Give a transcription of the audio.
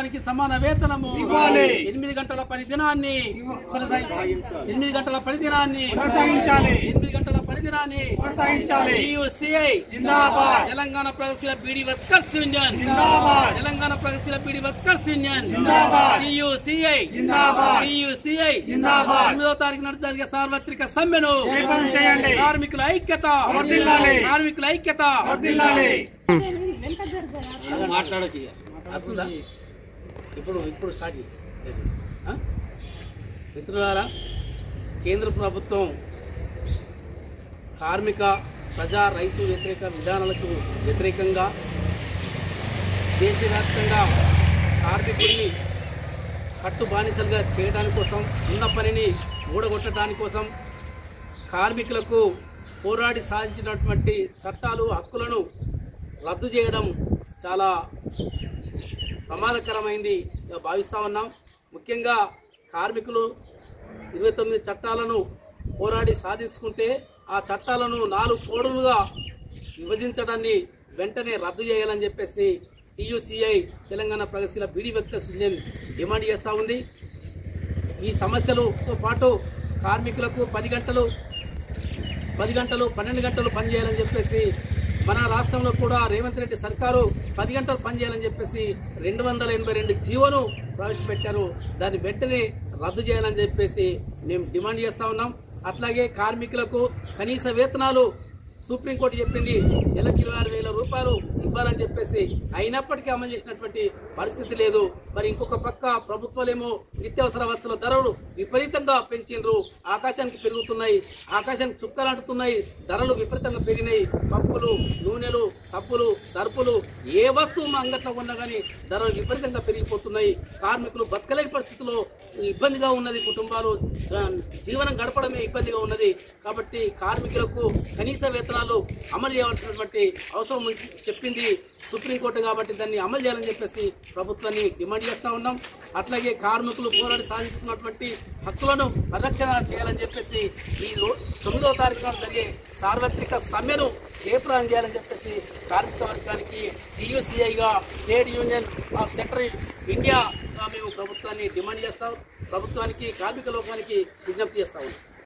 పనికి సమాన వేతనము ఇవ్వాలి. 8 గంటల పని దినాన్ని కొనసాగించాలి. 8 గంటల పని దినాన్ని కొనసాగించాలి. 8 గంటల పని దినాన్ని కొనసాగించాలి. టీయూసీఐ జిందాబాద్. తెలంగాణ ప్రగతిశీల బీడీ వర్కర్స్ యూనియన్ జిందాబాద్. తెలంగాణ ప్రగతిశీల బీడీ వర్కర్స్ యూనియన్ జిందాబాద్. టీయూసీఐ జిందాబాద్. టీయూసీఐ జిందాబాద్. 9వ తారీఖు నాడు జరిగే సార్వత్రిక సమ్మెను జయప్రదం చేయండి. కార్మికుల ఐక్యత వర్ధిల్లాలి. కార్మికుల ఐక్యత వర్ధిల్లాలి. మాట్లాడకి వస్తుందా? ఇప్పుడు స్టార్ట్ మిత్రులారా, కేంద్ర ప్రభుత్వం కార్మిక ప్రజా రైతు వ్యతిరేక విధానాలకు వ్యతిరేకంగా దేశవ్యాప్తంగా కార్మికుడిని కట్టు బానిసలుగా చేయడానికి కోసం, ఉన్న పనిని ఊడగొట్టడానికి కోసం కార్మికులకు పోరాడి సాధించినటువంటి చట్టాలు హక్కులను రద్దు చేయడం చాలా ప్రమాదకరమైంది భావిస్తూ ఉన్నాం. ముఖ్యంగా కార్మికులు 29 చట్టాలను పోరాడి సాధించుకుంటే ఆ చట్టాలను 4 కోడులుగా విభజించడాన్ని వెంటనే రద్దు చేయాలని చెప్పేసి టీయూసీఐ తెలంగాణ ప్రగతిశీల బీడీ వర్కర్స్ యూనియన్ డిమాండ్ చేస్తూ ఉంది. ఈ సమస్యలతో పాటు కార్మికులకు 10 గంటలు 12 గంటలు పనిచేయాలని చెప్పేసి మన రాష్ట్రంలో కూడా రేవంత్ రెడ్డి సర్కారు 10 గంటలు పనిచేయాలని చెప్పేసి 282 జీవోను ప్రవేశపెట్టారు. దాన్ని వెంటనే రద్దు చేయాలని చెప్పేసి మేము డిమాండ్ చేస్తూ ఉన్నాం. అట్లాగే కార్మికులకు కనీస వేతనాలు సుప్రీంకోర్టు చెప్పింది నెలకు 26,000 రూపాయలు ఇవ్వాలని చెప్పేసి, అయినప్పటికీ అమలు చేసినటువంటి పరిస్థితి లేదు. మరి ఇంకొక పక్క ప్రభుత్వాలేమో నిత్యావసర వస్తువుల ధరలు విపరీతంగా పెంచిండ్రు, ఆకాశానికి పెరుగుతున్నాయి, ఆకాశానికి చుక్కలు అంటున్నాయి, ధరలు విపరీతంగా పెరిగినాయి. పప్పులు, నూనెలు, సబ్బులు, సరుపులు ఏ వస్తువు మా అంగట్లో ఉన్నా కానీ ధరలు విపరీతంగా పెరిగిపోతున్నాయి. కార్మికులు బతకలేని పరిస్థితుల్లో ఇబ్బందిగా ఉన్నది, కుటుంబాలు జీవనం గడపడమే ఇబ్బందిగా ఉన్నది. కాబట్టి కార్మికులకు కనీస వేతనాలు అమలు చేయవలసినటువంటి అవసరం చెప్పింది సుప్రీంకోర్టు. కాబట్టి దాన్ని అమలు చేయాలని చెప్పేసి ప్రభుత్వాన్ని డిమాండ్ చేస్తూ ఉన్నాం. అట్లాగే కార్మికులు పోరాడి సాధించుకున్నటువంటి హక్కులను పరిరక్షణ చేయాలని చెప్పేసి ఈ 9వ తారీఖు నాడు జరిగే సార్వత్రిక సమ్మెను జయప్రదం చేయాలని చెప్పేసి కార్మిక వర్గానికి టీయూసీఐగా ట్రేడ్ యూనియన్ ఆఫ్ సెంట్రల్ ఇండియాగా మేము ప్రభుత్వాన్ని డిమాండ్ చేస్తాం. ప్రభుత్వానికి కార్మిక లోకానికి విజ్ఞప్తి చేస్తా ఉన్నాం.